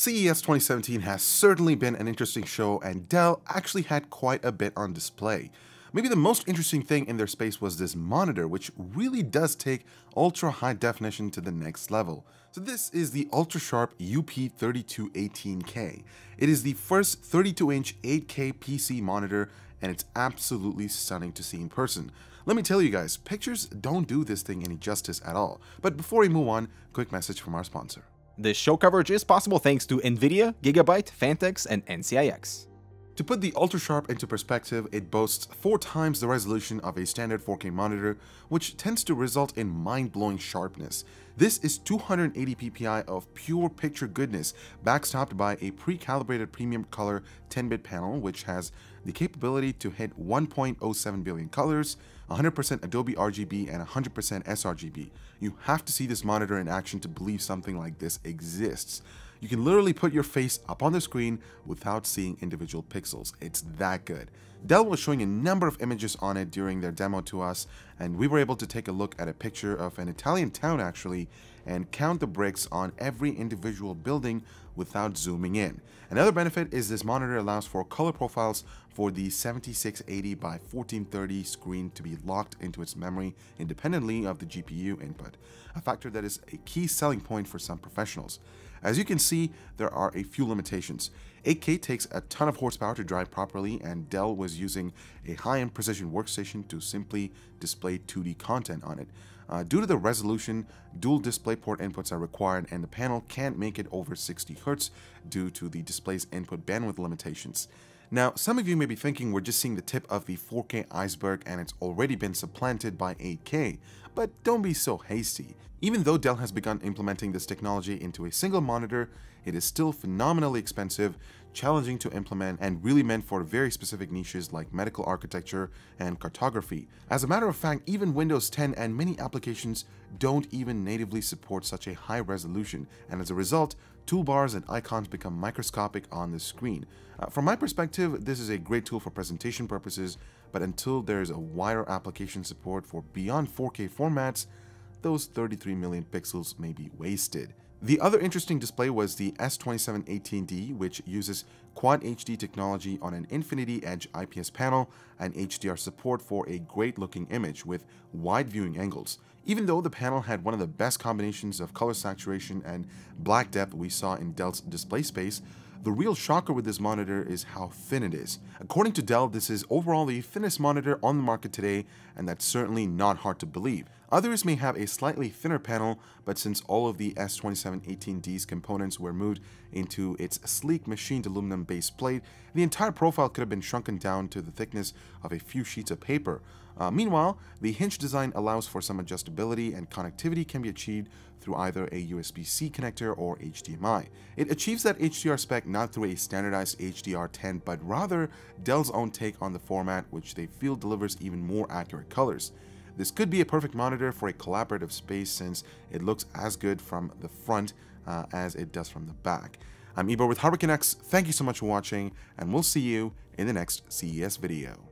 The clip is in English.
CES 2017 has certainly been an interesting show, and Dell actually had quite a bit on display. Maybe the most interesting thing in their space was this monitor, which really does take ultra high definition to the next level. So this is the ultra sharp UP3218K. It is the first 32-inch 8K PC monitor, and it's absolutely stunning to see in person. Let me tell you guys, pictures don't do this thing any justice at all. But before we move on, quick message from our sponsor. This show coverage is possible thanks to Nvidia, Gigabyte, Fantex, and NCIX. To put the Ultra Sharp into perspective, it boasts 4 times the resolution of a standard 4K monitor, which tends to result in mind-blowing sharpness. This is 280 ppi of pure picture goodness, backstopped by a pre-calibrated premium color 10-bit panel, which has the capability to hit 1.07 billion colors, 100% Adobe RGB, and 100% sRGB. You have to see this monitor in action to believe something like this exists. You can literally put your face up on the screen without seeing individual pixels. It's that good. Dell was showing a number of images on it during their demo to us, and we were able to take a look at a picture of an Italian town actually, and count the bricks on every individual building without zooming in. Another benefit is this monitor allows for color profiles for the 7680 by 1430 screen to be locked into its memory independently of the GPU input, a factor that is a key selling point for some professionals. As you can see, there are a few limitations. 8K takes a ton of horsepower to drive properly, and Dell was using a high-end precision workstation to simply display 2D content on it. Due to the resolution, dual DisplayPort inputs are required, and the panel can't make it over 60 Hz due to the display's input bandwidth limitations. Now, some of you may be thinking we're just seeing the tip of the 4K iceberg and it's already been supplanted by 8K, but don't be so hasty. Even though Dell has begun implementing this technology into a single monitor, it is still phenomenally expensive, challenging to implement, and really meant for very specific niches like medical architecture and cartography. As a matter of fact, even Windows 10 and many applications don't even natively support such a high resolution, and as a result, toolbars and icons become microscopic on the screen. From my perspective, this is a great tool for presentation purposes, but until there's a wider application support for beyond 4K formats, those 33 million pixels may be wasted. The other interesting display was the S2718D, which uses Quad HD technology on an Infinity Edge IPS panel and HDR support for a great looking image with wide viewing angles. Even though the panel had one of the best combinations of color saturation and black depth we saw in Dell's display space, the real shocker with this monitor is how thin it is. According to Dell, this is overall the thinnest monitor on the market today, and that's certainly not hard to believe. Others may have a slightly thinner panel, but since all of the S2718D's components were moved into its sleek machined aluminum base plate, the entire profile could have been shrunken down to the thickness of a few sheets of paper. Meanwhile, the hinge design allows for some adjustability, and connectivity can be achieved through either a USB-C connector or HDMI. It achieves that HDR spec not through a standardized HDR10, but rather Dell's own take on the format, which they feel delivers even more accurate colors. This could be a perfect monitor for a collaborative space since it looks as good from the front as it does from the back. I'm Ibor with Canucks. Thank you so much for watching, and we'll see you in the next CES video.